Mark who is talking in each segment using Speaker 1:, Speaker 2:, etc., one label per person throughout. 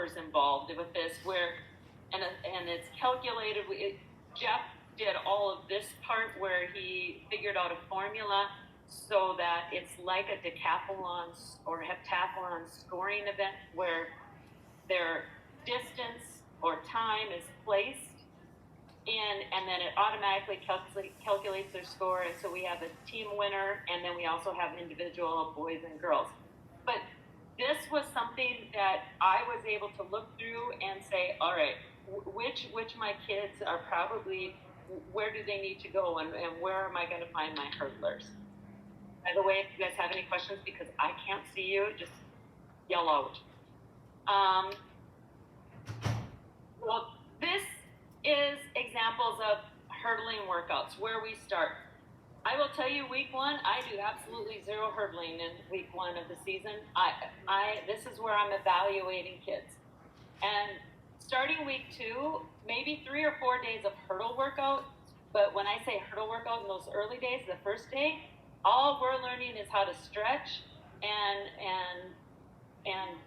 Speaker 1: numbers involved with this, and it's calculated. Jeff did all of this part where he figured out a formula so that it's like a decathlon or heptathlon scoring event where their distance or time is placed in, and then it automatically calculates their score. And so we have a team winner, and then we also have individual boys and girls. But this was something that I was able to look through and say, all right, which my kids are probably, where do they need to go, and where am I going to find my hurdlers? By the way, if you guys have any questions, because I can't see you, just yell out. Well, this is examples of hurdling workouts, where we start. I will tell you, week one, I do absolutely zero hurdling in week one of the season. This is where I'm evaluating kids. And starting week two, maybe 3 or 4 days of hurdle workout. But when I say hurdle workout in those early days, the first day, all we're learning is how to stretch and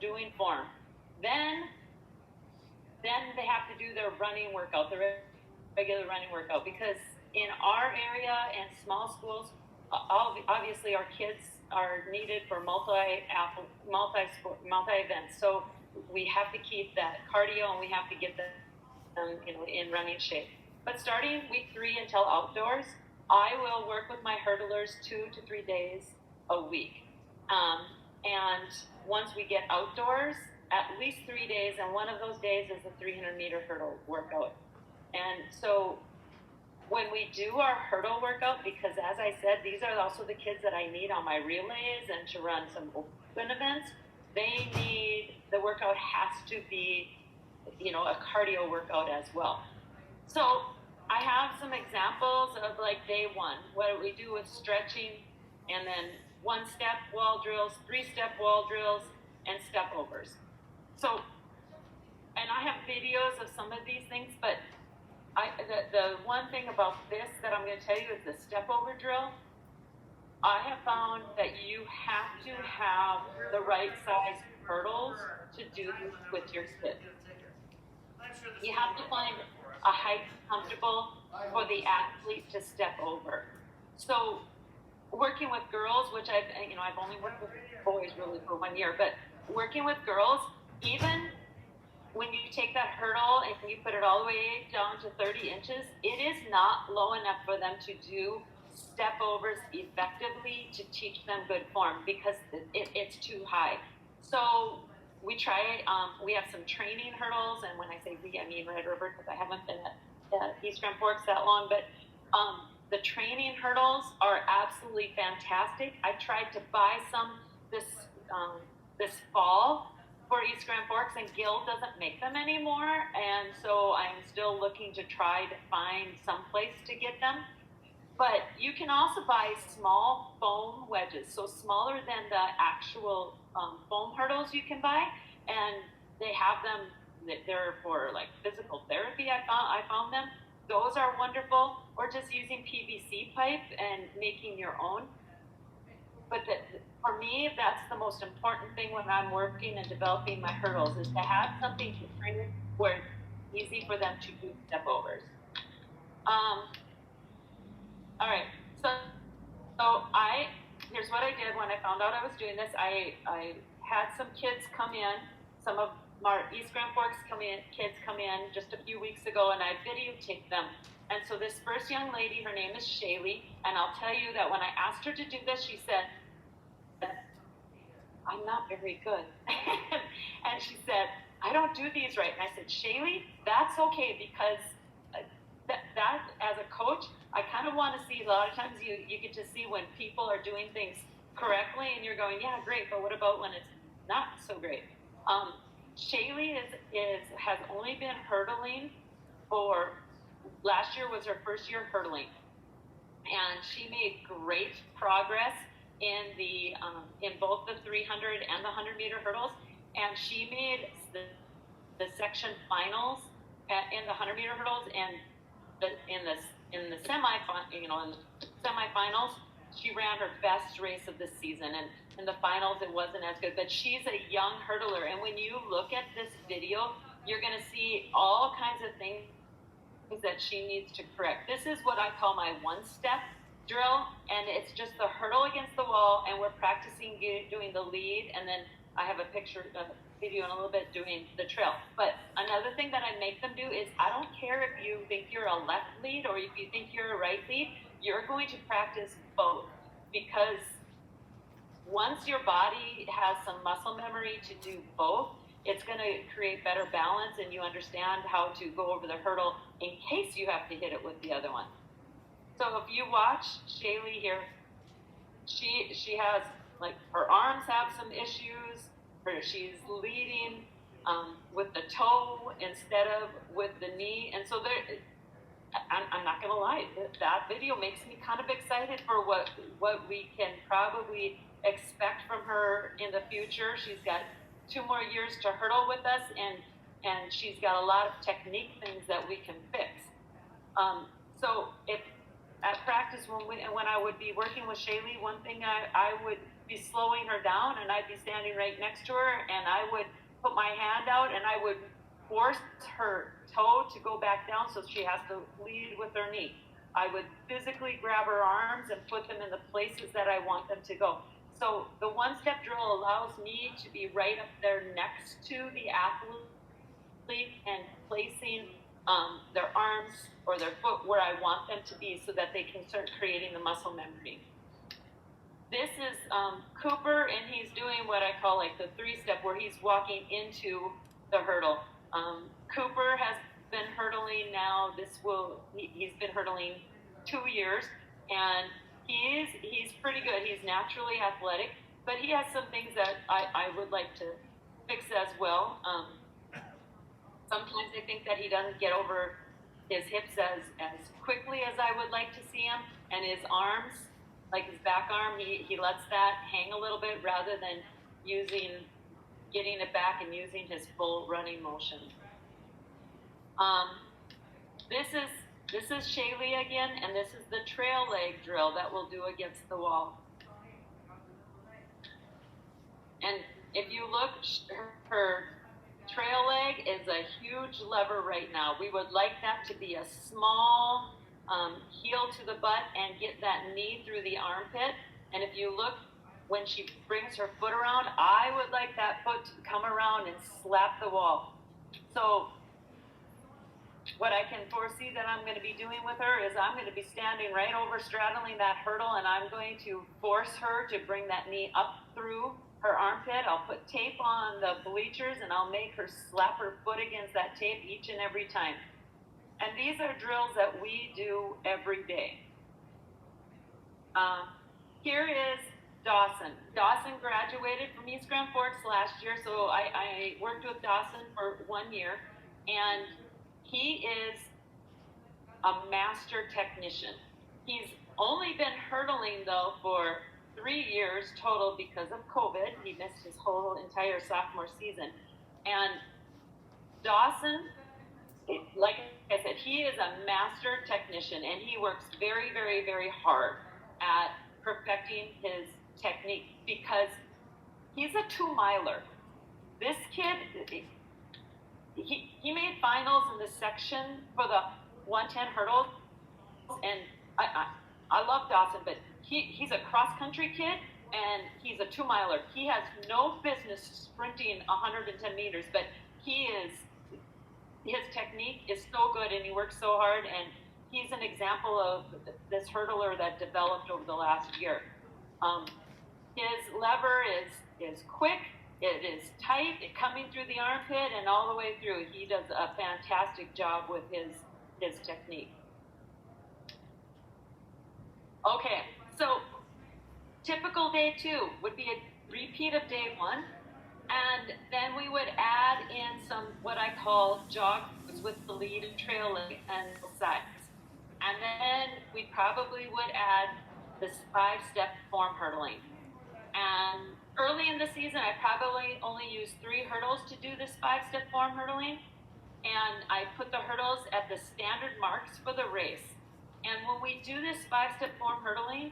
Speaker 1: doing form. Then they have to do their running workout, the regular running workout, because in our area and small schools, obviously our kids are needed for multi-events. So we have to keep that cardio, and we have to get them in running shape. But starting week 3 until outdoors, I will work with my hurdlers 2 to 3 days a week. And once we get outdoors, at least 3 days, and one of those days is a 300-meter hurdle workout. And so when we do our hurdle workout, because as I said, these are also the kids that I need on my relays and to run some open events, the workout has to be, a cardio workout as well. So I have some examples of like day one, what we do with stretching, and then 1-step wall drills, 3-step wall drills, and step overs. So, and I have videos of some of these things, but the one thing about this that I'm going to tell you is the step over drill. I have found that you have to have the right size hurdles to do with your kids. You have to find a height comfortable for the athlete to step over. So working with girls, which I've only worked with boys really for 1 year, but working with girls, even when you take that hurdle and you put it all the way down to 30 inches, it is not low enough for them to do step overs effectively to teach them good form, because it's too high. So we try, we have some training hurdles, and when I say we, I mean Red River, because I haven't been at East Grand Forks that long, but the training hurdles are absolutely fantastic. I tried to buy some this fall for East Grand Forks, and Gil doesn't make them anymore, and so I'm still looking to try to find some place to get them. But you can also buy small foam wedges, so smaller than the actual foam hurdles you can buy, and they have them, they're for like physical therapy. I found them. Those are wonderful, or just using PVC pipe and making your own. But for me, that's the most important thing when I'm working and developing my hurdles, is to have something to train where it's easy for them to do step overs. All right, so here's what I did when I found out I was doing this. I had some kids come in, some of our East Grand Forks kids come in just a few weeks ago, and I videotaped them. And so this first young lady, her name is Shaylee, and I'll tell you that when I asked her to do this, she said, I'm not very good. And she said, I don't do these right. And I said, Shaylee, that's okay, because that as a coach, I kind of want to see, a lot of times you get to see when people are doing things correctly, and you're going, yeah, great, but what about when it's not so great? Shaylee has only been hurdling for, last year was her first year hurdling, and she made great progress in both the 300 and the 100-meter hurdles, and she made the section finals in the 100-meter hurdles, and in the semifinals she ran her best race of the season, and in the finals it wasn't as good, but she's a young hurdler, and when you look at this video, you're going to see all kinds of things that she needs to correct. This is what I call my one-step drill, and it's just the hurdle against the wall, and we're practicing doing the lead, and then I have a picture of video in a little bit doing the trail. But another thing that I make them do is, I don't care if you think you're a left lead or if you think you're a right lead, you're going to practice both, because once your body has some muscle memory to do both, it's going to create better balance, and you understand how to go over the hurdle in case you have to hit it with the other one. So if you watch Shaylee here, she has, like, her arms have some issues. She's leading with the toe instead of with the knee, and so there. I'm not gonna lie, that video makes me kind of excited for what we can probably expect from her in the future. She's got 2 more years to hurdle with us, and she's got a lot of technique things that we can fix. So if at practice, when I would be working with Shaylee, one thing I would be slowing her down, and I'd be standing right next to her, and I would put my hand out, and I would force her toe to go back down, so she has to lead with her knee. I would physically grab her arms and put them in the places that I want them to go. So the one-step drill allows me to be right up there next to the athlete and placing their arms or their foot where I want them to be, so that they can start creating the muscle memory. This is Cooper, and he's doing what I call like the 3-step, where he's walking into the hurdle. Cooper has been hurdling now. He's been hurdling 2 years, and he's pretty good. He's naturally athletic, but he has some things that I would like to fix as well. Sometimes I think that he doesn't get over his hips as quickly as I would like to see him, and his arms, like his back arm, he lets that hang a little bit rather than getting it back and using his full running motion. This is Shaylee again, and this is the trail leg drill that we'll do against the wall. And if you look, her trail leg is a huge lever right now. We would like that to be a small heel to the butt and get that knee through the armpit. And if you look, when she brings her foot around, I would like that foot to come around and slap the wall. So what I can foresee that I'm going to be doing with her is, I'm going to be standing right over straddling that hurdle, and I'm going to force her to bring that knee up through her armpit. I'll put tape on the bleachers, and I'll make her slap her foot against that tape each and every time. And these are drills that we do every day. Here is Dawson. Dawson graduated from East Grand Forks last year, so I worked with Dawson for 1 year, and he is a master technician. He's only been hurdling, though, for 3 years total because of COVID. He missed his whole entire sophomore season. And Dawson, like I said, he is a master technician, and he works very, very, very hard at perfecting his technique, because he's a 2-miler. This kid, he made finals in the section for the 110 hurdles, and I love Dawson, but he's a cross-country kid, and he's a 2-miler. He has no business sprinting 110 meters, but his technique is so good, and he works so hard, and he's an example of this hurdler that developed over the last year. His lever is quick, it is tight, coming through the armpit and all the way through. He does a fantastic job with his technique. Okay, so typical day 2 would be a repeat of day 1, and then we would add in some what I call jogs with the lead and trail leg and sides. And then we probably would add this 5-step form hurdling. And early in the season, I probably only use 3 hurdles to do this 5-step form hurdling. And I put the hurdles at the standard marks for the race. And when we do this 5-step form hurdling,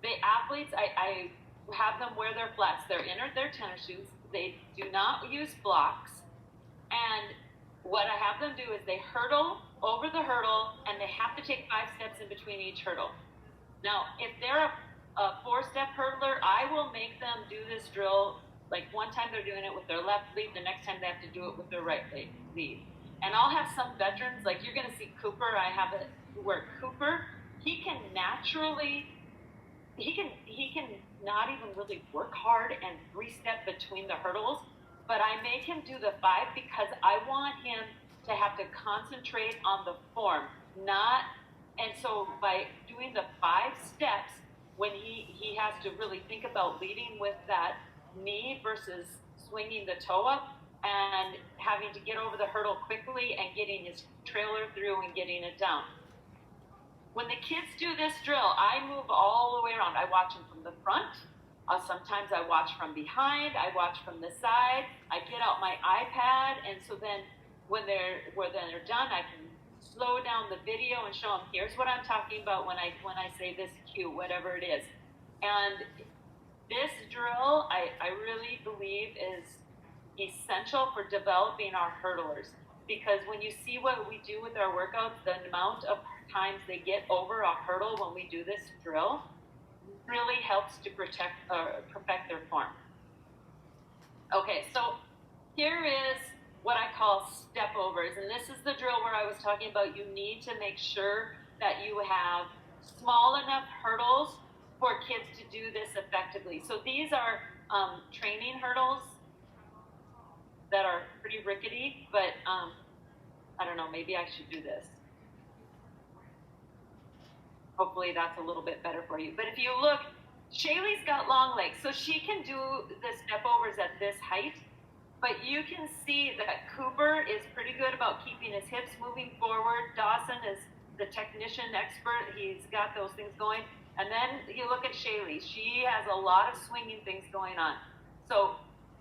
Speaker 1: The athletes, I have them wear their flats. They're in their tennis shoes. They do not use blocks. And what I have them do is they hurdle over the hurdle, and they have to take 5 steps in between each hurdle. Now, if they're a 4-step hurdler, I will make them do this drill. Like one time they're doing it with their left lead, the next time they have to do it with their right lead. And I'll have some veterans, like you're gonna see Cooper, I have it where Cooper, he can naturally, he can not even really work hard and 3-step between the hurdles, but I make him do the 5 because I want him to have to concentrate on the form, and so by doing the 5 steps, when he has to really think about leading with that knee versus swinging the toe up and having to get over the hurdle quickly and getting his trailer through and getting it down. When the kids do this drill, I move all the way around. I watch them from the front. Sometimes I watch from behind. I watch from the side. I get out my iPad, and so then when they're done, I can slow down the video and show them, here's what I'm talking about when I say this cue, whatever it is. And this drill, I really believe is essential for developing our hurdlers, because when you see what we do with our workouts, the amount of times they get over a hurdle when we do this drill really helps to perfect their form. Okay, so here is what I call step overs, and this is the drill where I was talking about you need to make sure that you have small enough hurdles for kids to do this effectively. So these are training hurdles that are pretty rickety, but I don't know, maybe I should do this. Hopefully that's a little bit better for you. But if you look, Shaylee's got long legs, so she can do the step overs at this height. But you can see that Cooper is pretty good about keeping his hips moving forward. Dawson is the technician expert. He's got those things going. And then you look at Shaylee. She has a lot of swinging things going on. So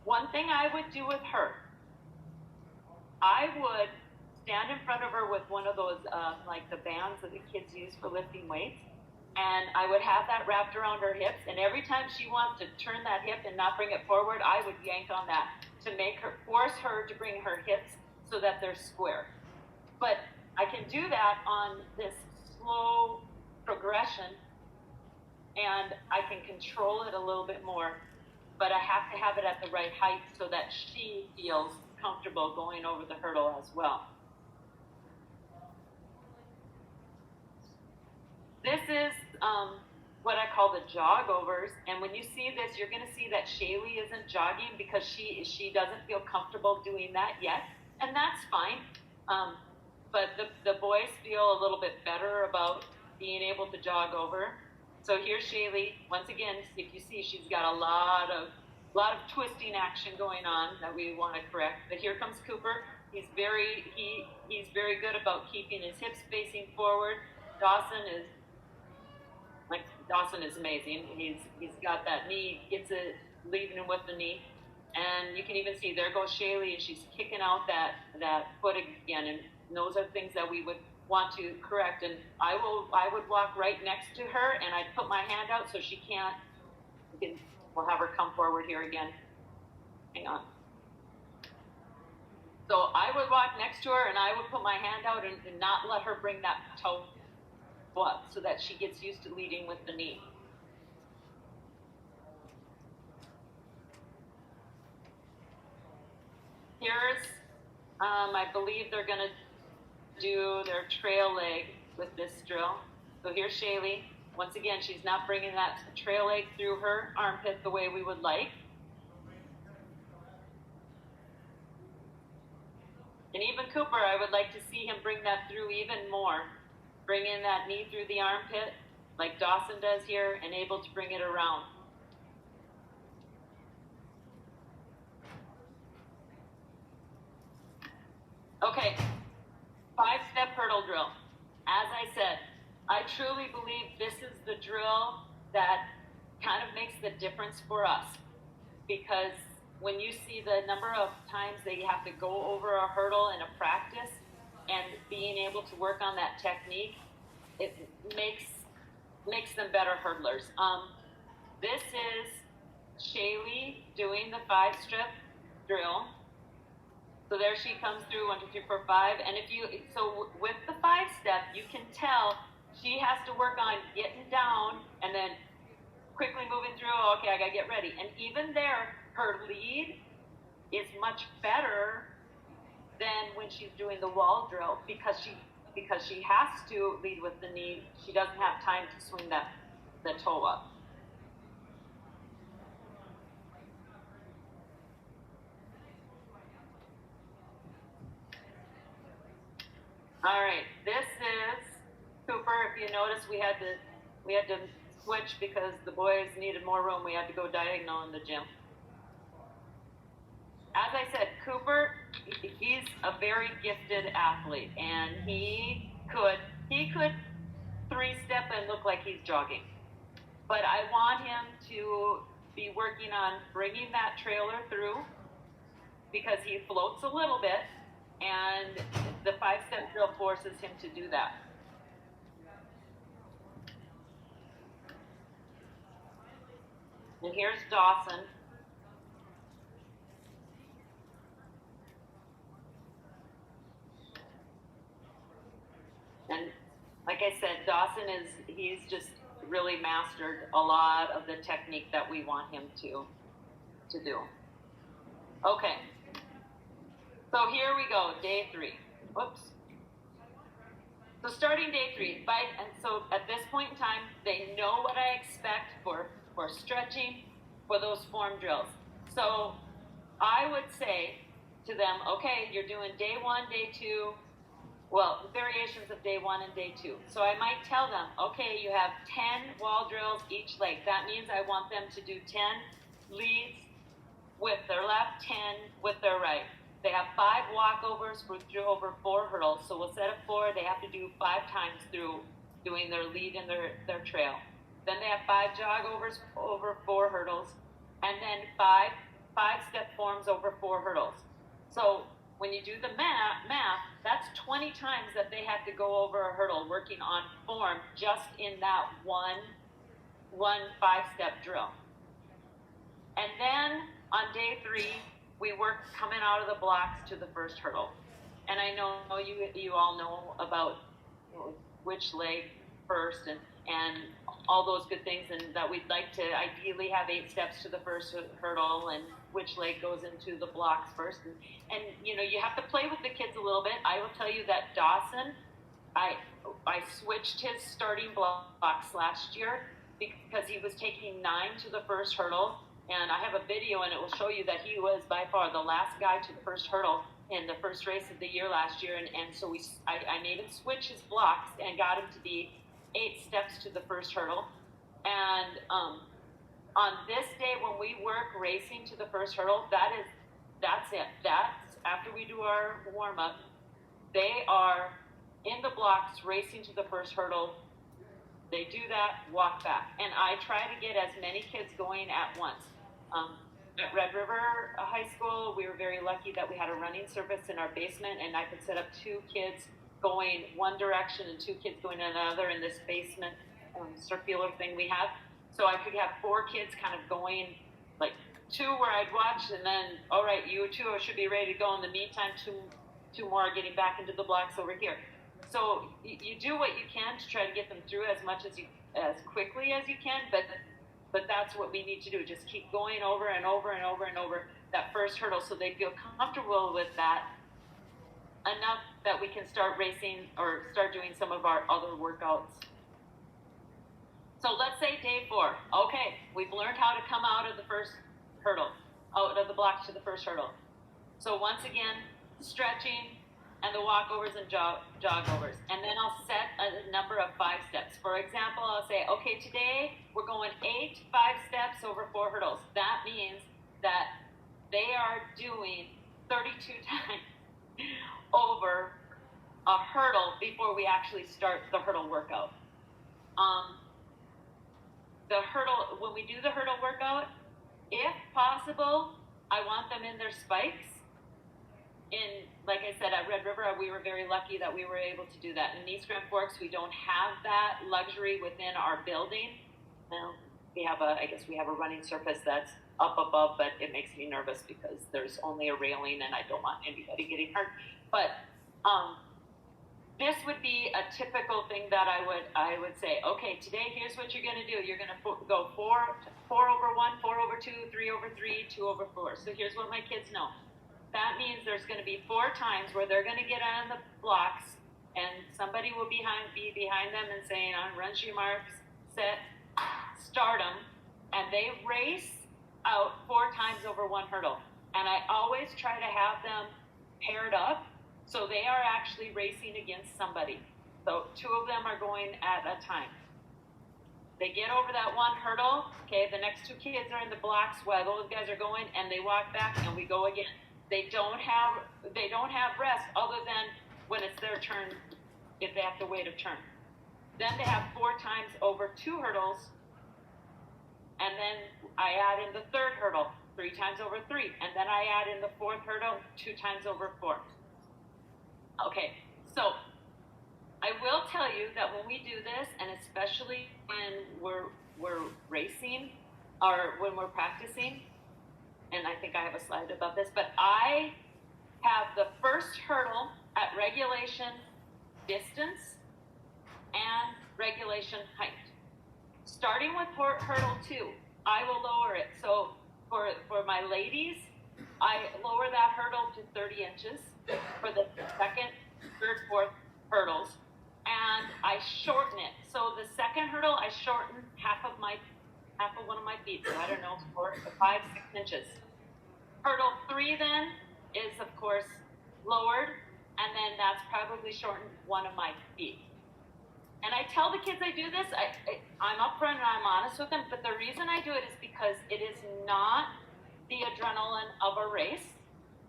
Speaker 1: one thing I would do with her, I would stand in front of her with one of those, like the bands that the kids use for lifting weights. And I would have that wrapped around her hips. And every time she wants to turn that hip and not bring it forward, I would yank on that to force her to bring her hips so that they're square. But I can do that on this slow progression, and I can control it a little bit more, but I have to have it at the right height so that she feels comfortable going over the hurdle as well. This is what I call the jog overs, and when you see this, you're going to see that Shaylee isn't jogging because she doesn't feel comfortable doing that yet, and that's fine. But the boys feel a little bit better about being able to jog over. So here's Shaylee. Once again, if you see, she's got a lot of twisting action going on that we want to correct. But here comes Cooper. He's very good about keeping his hips facing forward. Dawson is amazing. He's got that knee, gets it, leaving him with the knee. And you can even see, there goes Shaylee, and she's kicking out that foot again. And those are things that we would want to correct. And I would walk right next to her, and I'd put my hand out so she can't. We'll have her come forward here again. Hang on. So I would walk next to her, and I would put my hand out and not let her bring that toe up so that she gets used to leading with the knee. Here's, I believe they're going to do their trail leg with this drill. So here's Shaylee. Once again, she's not bringing that trail leg through her armpit the way we would like. And even Cooper, I would like to see him bring that through even more. Bring in that knee through the armpit, like Dawson does here, and able to bring it around. Okay, 5-step hurdle drill. As I said, I truly believe this is the drill that kind of makes the difference for us, because when you see the number of times they have to go over a hurdle in a practice and being able to work on that technique, it makes makes them better hurdlers. This is Shaylee doing the 5-step drill. So there she comes through, 1, 2, 3, 4, 5. And so with the 5-step, you can tell she has to work on getting down and then quickly moving through. Okay, I gotta get ready. And even there, her lead is much better than when she's doing the wall drill because she has to lead with the knee. She doesn't have time to swing the toe up. All right, this is Cooper. If you notice, we had to switch because the boys needed more room. We had to go diagonal in the gym. As I said, Cooper, he's a very gifted athlete, and he could 3-step and look like he's jogging. But I want him to be working on bringing that trailer through because he floats a little bit, and the 5-step drill forces him to do that. And here's Dawson. And like I said, Dawson he's just really mastered a lot of the technique that we want him to do. Okay. So here we go, day 3. Whoops. So starting day 3, and so at this point in time, they know what I expect for stretching, for those form drills. So I would say to them, okay, you're doing day 1, day 2, well, variations of day 1 and day 2. So I might tell them, okay, you have 10 wall drills each leg. That means I want them to do 10 leads with their left, 10 with their right. They have 5 walkovers through over 4 hurdles. So we'll set up 4. They have to do 5 times through doing their lead and their trail. Then they have 5 jogovers over 4 hurdles, and then 5 5-step forms over 4 hurdles. So when you do the math, that's 20 times that they have to go over a hurdle working on form just in that one 5-step drill. And then on day 3, we work coming out of the blocks to the first hurdle. And I know you all know about which leg first and all those good things, and that we'd like to ideally have 8 steps to the first hurdle and which leg goes into the blocks first. And you have to play with the kids a little bit. I will tell you that Dawson, I switched his starting blocks last year because he was taking 9 to the first hurdle. And I have a video, and it will show you that he was by far the last guy to the first hurdle in the first race of the year last year. And so I made him switch his blocks and got him to be 8 steps to the first hurdle. And on this day, when we work racing to the first hurdle, that's it. That's after we do our warm-up. They are in the blocks racing to the first hurdle. They do that, walk back. And I try to get as many kids going at once. At Red River High School, we were very lucky that we had a running surface in our basement, and I could set up 2 kids going one direction and 2 kids going another in this basement circular thing we have. So I could have 4 kids kind of going, like 2 where I'd watch, and then, all right, you 2 should be ready to go. In the meantime, 2 more are getting back into the blocks over here. So you do what you can to try to get them through as quickly as you can, but that's what we need to do. Just keep going over and over and over and over that first hurdle so they feel comfortable with that enough that we can start racing or start doing some of our other workouts. So let's say day 4. Okay, we've learned how to come out of the first hurdle, out of the blocks to the first hurdle. So once again, stretching and the walkovers and jogovers. And then I'll set a number of 5 steps. For example, I'll say, okay, today we're going 8 5-steps over 4 hurdles. That means that they are doing 32 times over a hurdle before we actually start the hurdle workout. When we do the hurdle workout, if possible, I want them in their spikes. like I said, at Red River, we were very lucky that we were able to do that. In East Grand Forks, we don't have that luxury within our building. Well, I guess we have a running surface that's up above, but it makes me nervous because there's only a railing and I don't want anybody getting hurt. But this would be a typical thing that I would say, okay, today here's what you're going to do. You're going to go 4 over 1, 4 over 2, 3 over 3, 2 over 4. So here's what my kids know. That means there's going to be 4 times where they're going to get on the blocks and somebody will be behind them and saying, on run your marks, set, start them. And they race out 4 times over 1 hurdle. And I always try to have them paired up. So they are actually racing against somebody. So 2 of them are going at a time. They get over that 1 hurdle. Okay, the next 2 kids are in the blocks while those guys are going, and they walk back, and we go again. They don't have rest other than when it's their turn, if they have to wait a turn. Then they have 4 times over 2 hurdles, and then I add in the 3rd hurdle, 3 times over 3, and then I add in the 4th hurdle, 2 times over 4. Okay, so I will tell you that when we do this, and especially when we're racing or when we're practicing, and I think I have a slide about this, but I have the first hurdle at regulation distance and regulation height. Starting with hurdle 2, I will lower it. So for my ladies, I lower that hurdle to 30 inches for the 2nd, 3rd, 4th hurdles, and I shorten it. So the 2nd hurdle, I shorten half of one of my feet, so I don't know, 4 to 5, 6 inches. Hurdle 3 then is, of course, lowered, and then that's probably shortened 1 of my feet. And I tell the kids I do this, I'm upfront and I'm honest with them, but the reason I do it is because it is not the adrenaline of a race,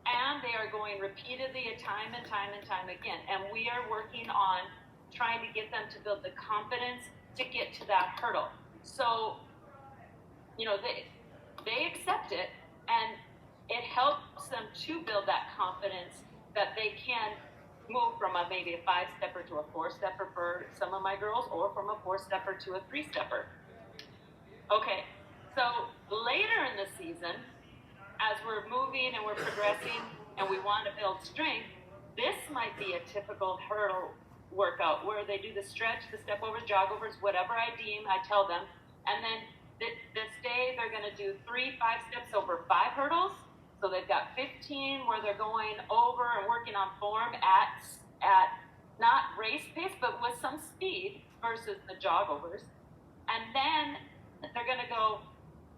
Speaker 1: and they are going repeatedly time and time and time again. And we are working on trying to get them to build the confidence to get to that hurdle. So, they accept it, and it helps them to build that confidence that they can move from maybe a 5-stepper to a 4-stepper for some of my girls, or from a 4-stepper to a 3-stepper. Okay, so later in the season, as we're moving and we're progressing and we want to build strength, this might be a typical hurdle workout where they do the stretch, the step overs, jog overs, whatever I deem, I tell them. And then this day they're going to do 3 5-steps over 5 hurdles. So they've got 15 where they're going over and working on form at not race pace, but with some speed versus the jog overs. And then they're going to go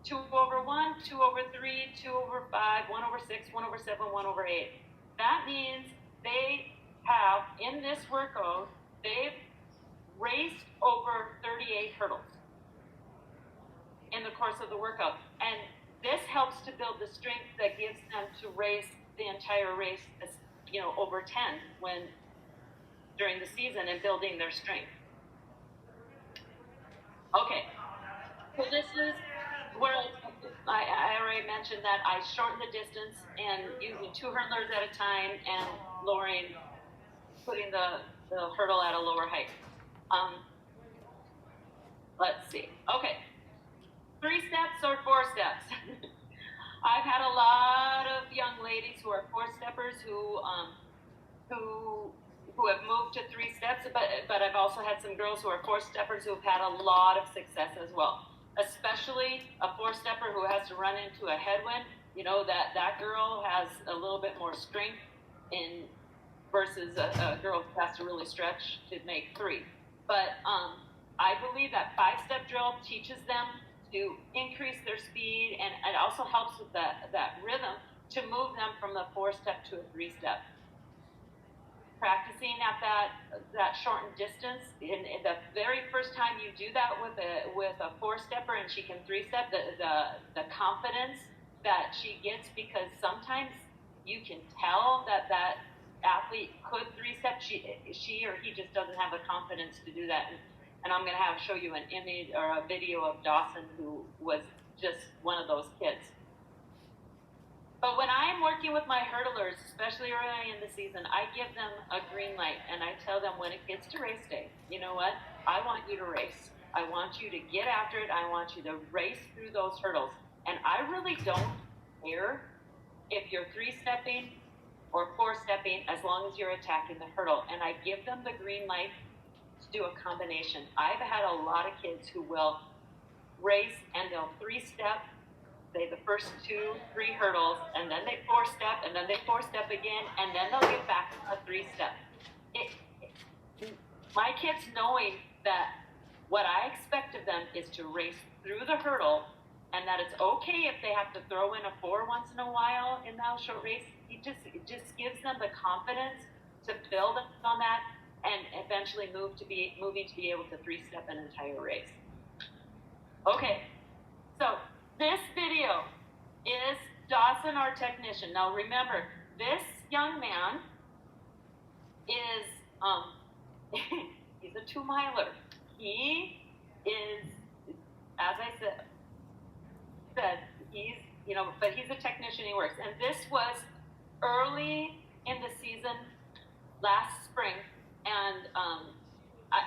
Speaker 1: 2 over 1, 2 over 3, 2 over 5, 1 over 6, 1 over 7, 1 over 8. That means they have, in this workout, they've raced over 38 hurdles in the course of the workout. And this helps to build the strength that gives them to race the entire race, over 10 during the season, and building their strength. Okay, so this is where I already mentioned that I shorten the distance and using 2 hurdlers at a time and putting the hurdle at a lower height. Let's see. Okay, 3 steps or 4 steps. I've had a lot of young ladies who are 4-steppers who have moved to 3 steps, but I've also had some girls who are 4-steppers who've had a lot of success as well. Especially a 4-stepper who has to run into a headwind, that girl has a little bit more strength versus a girl who has to really stretch to make 3. But I believe that 5-step drill teaches them to increase their speed, and it also helps with that rhythm to move them from the 4-step to a 3-step. Practicing at that shortened distance, in the very first time you do that with a 4-stepper and she can 3-step, the confidence that she gets, because sometimes you can tell that athlete could 3-step, she or he just doesn't have the confidence to do that. And I'm going to show you an image or a video of Dawson, who was just one of those kids. But when I'm working with my hurdlers, especially early in the season, I give them a green light and I tell them when it gets to race day, you know what? I want you to race. I want you to get after it. I want you to race through those hurdles. And I really don't care if you're 3-stepping or 4-stepping as long as you're attacking the hurdle. And I give them the green light to do a combination. I've had a lot of kids who will race and they'll 3-step, say the first 2, 3 hurdles, and then they 4-step, and then they 4-step again, and then they'll get back to a 3-step. My kids knowing that what I expect of them is to race through the hurdle, and that it's okay if they have to throw in a 4 once in a while in that short race. It just gives them the confidence to build on that and eventually moving to be able to 3-step an entire race. Okay, so this video is Dawson, our technician. Now remember, this young man is, he's a 2-miler. He is, as I said, he's, but he's a technician, he works. And this was early in the season last spring, and I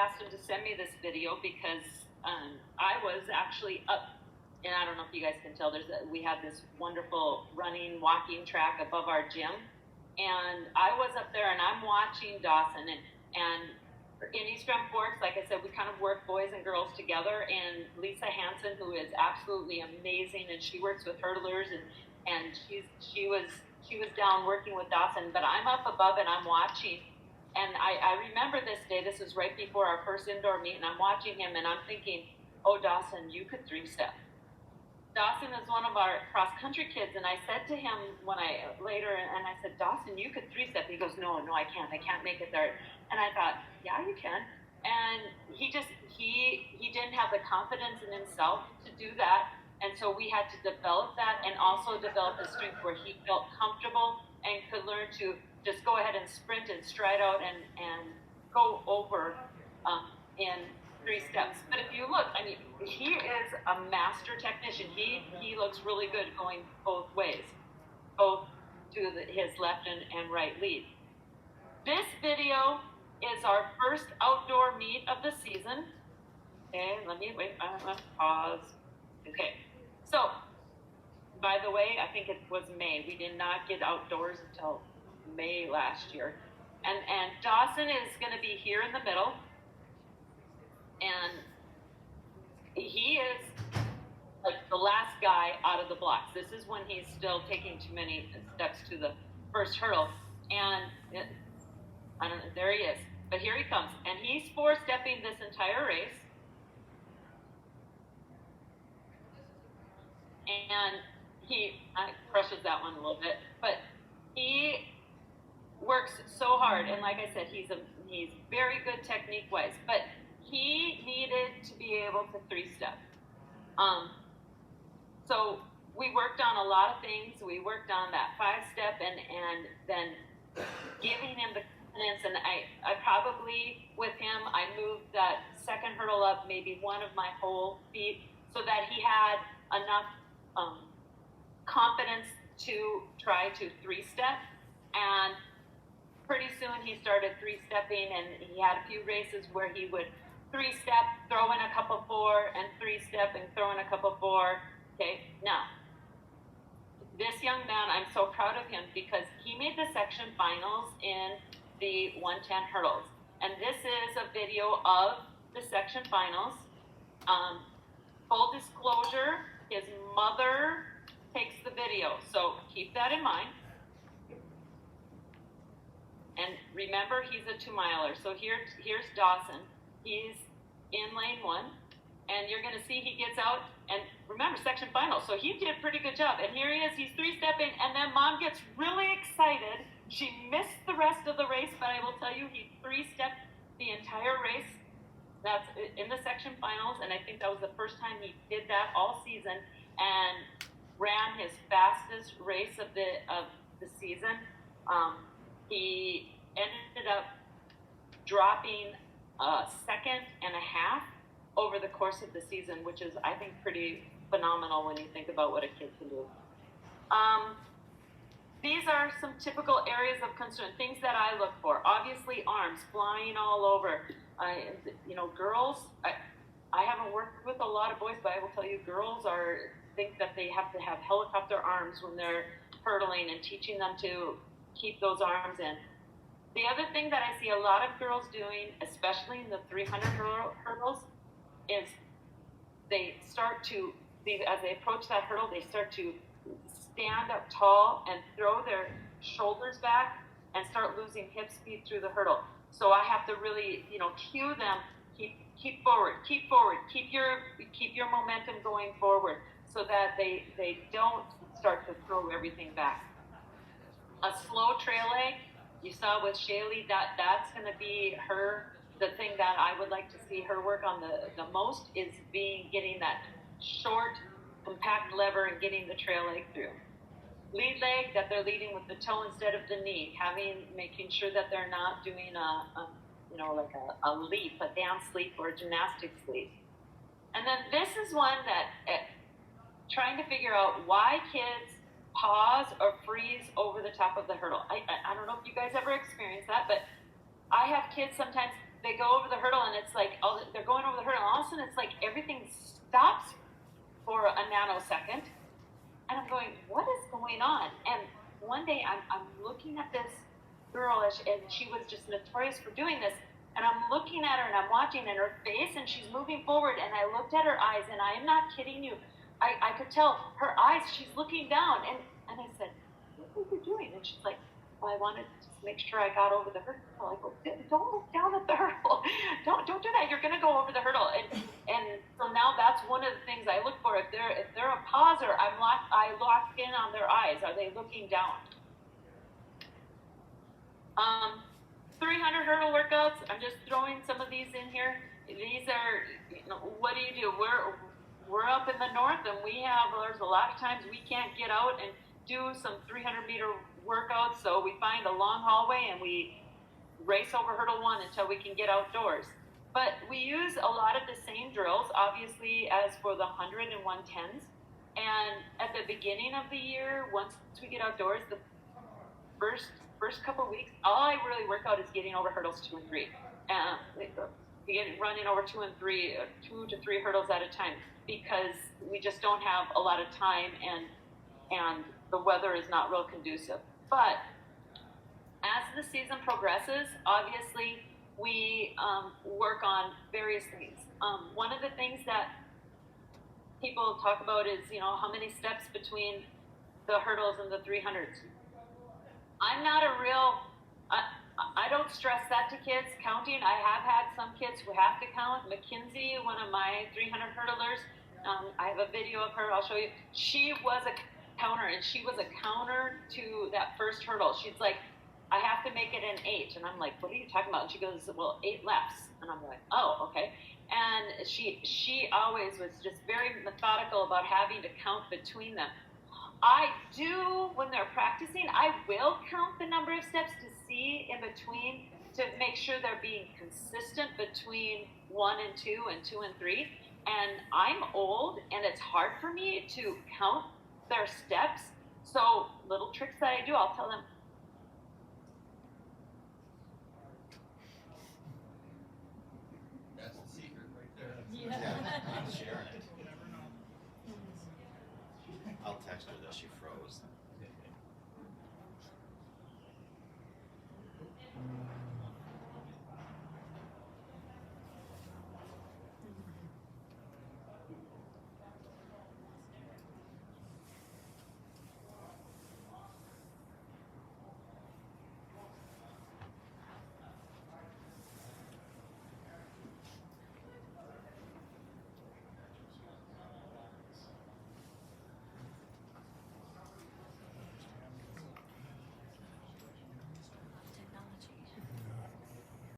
Speaker 1: asked him to send me this video because I was actually up, and I don't know if you guys can tell, we have this wonderful running, walking track above our gym, and I was up there and I'm watching Dawson, and in East Grand Forks, like I said, we kind of work boys and girls together, and Lisa Hansen, who is absolutely amazing, and she works with hurdlers, and she was down working with Dawson, but I'm up above and I'm watching. And I remember this day, this is right before our first indoor meet, and I'm watching him and I'm thinking, oh, Dawson, you could 3-step. Dawson is one of our cross-country kids, and I said to him later, and I said, Dawson, you could 3-step. He goes, no, I can't make it there. And I thought, yeah, you can. And he didn't have the confidence in himself to do that, and so we had to develop that and also develop the strength where he felt comfortable and could learn to just go ahead and sprint and stride out and go over in 3 steps. But if you look, I mean, he is a master technician. He looks really good going both ways, both to his left and right lead. This video is our first outdoor meet of the season. Okay, let me pause. Okay, so by the way, I think it was May. We did not get outdoors until May last year. And Dawson is going to be here in the middle. And he is like the last guy out of the blocks. This is when he's still taking too many steps to the first hurdle. And I don't know, there he is. But here he comes. And he's 4-stepping this entire race. And he crushes that one a little bit. But he works so hard, and like I said, he's very good technique-wise, but he needed to be able to 3-step. So we worked on a lot of things. We worked on that 5-step and then giving him the confidence, and I probably, with him, I moved that second hurdle up maybe one of my whole feet so that he had enough confidence to try to 3-step, and pretty soon he started 3-stepping, and he had a few races where he would 3-step, throw in a couple 4, and 3-step, and throw in a couple 4. Okay, now, this young man, I'm so proud of him because he made the section finals in the 110 hurdles, and this is a video of the section finals. Full disclosure, his mother takes the video, so keep that in mind. And remember, he's a 2-miler. So here's Dawson. He's in lane 1, and you're going to see he gets out. And remember, section final. So he did a pretty good job. And here he is. He's 3-stepping, and then Mom gets really excited. She missed the rest of the race, but I will tell you, he 3-stepped the entire race. That's in the section finals, and I think that was the first time he did that all season, and ran his fastest race of the season. He ended up dropping a 1.5 seconds over the course of the season, which is, I think, pretty phenomenal when you think about what a kid can do. Um, these are some typical areas of concern, things that I look for. Obviously, arms flying all over. Girls, I haven't worked with a lot of boys, but I will tell you, girls think that they have to have helicopter arms when they're hurdling, and teaching them to keep those arms in. The other thing that I see a lot of girls doing, especially in the 300 hurdles, is as they approach that hurdle, they start to stand up tall and throw their shoulders back and start losing hip speed through the hurdle. So I have to really, cue them, keep forward, keep your momentum going forward, so that they don't start to throw everything back. A slow trail leg, you saw with Shaylee, that's going to be the thing that I would like to see her work on the most, is getting that short, compact lever and getting the trail leg through. Lead leg, that they're leading with the toe instead of the knee, making sure that they're not doing a leap, a dance leap or a gymnastics leap. And then this is one that trying to figure out why kids pause or freeze over the top of the hurdle. I don't know if you guys ever experienced that, but I have kids sometimes, they go over the hurdle and it's like, they're going over the hurdle, and all of a sudden it's like everything stops for a nanosecond. And I'm going, what is going on? And one day I'm looking at this girl, and she was just notorious for doing this. And I'm looking at her and I'm watching in her face, and she's moving forward. And I looked at her eyes, and I am not kidding you. I could tell her eyes, she's looking down. And I said, what are you doing? And she's like, well, I wanted to make sure I got over the hurdle. I go, don't look down at the hurdle. Don't do that. You're going to go over the hurdle. And so now that's one of the things I look for. If they're a pauser, I lock in on their eyes. Are they looking down? 300 hurdle workouts. I'm just throwing some of these in here. These are, what do you do? We're up in the north, and there's a lot of times we can't get out and do some 300-meter workouts, so we find a long hallway and we race over hurdle one until we can get outdoors. But we use a lot of the same drills, obviously, as for the 100 and 110s. And at the beginning of the year, once we get outdoors, the first couple of weeks, all I really work out is getting over hurdles 2 and 3. Running over 2 and 3, 2 to 3 hurdles at a time, because we just don't have a lot of time, and the weather is not real conducive. But as the season progresses, obviously we work on various things. One of the things that people talk about is, how many steps between the hurdles and the 300s. I'm not I don't stress that to kids, counting. I have had some kids who have to count. Mackenzie, one of my 300 hurdlers, I have a video of her, I'll show you. She was a counter, and she was a counter to that first hurdle. She's like, I have to make it an 8. And I'm like, what are you talking about? And she goes, well, 8 lefts. And I'm like, oh, okay. And she always was just very methodical about having to count between them. I do, when they're practicing, I will count the number of steps to see in between, to make sure they're being consistent between 1 and 2 and 2 and 3. And I'm old, and it's hard for me to count their steps. So little tricks that I do, I'll tell them,
Speaker 2: that's the secret right there.
Speaker 3: Yeah. Sharing it. I'll text her that she froze.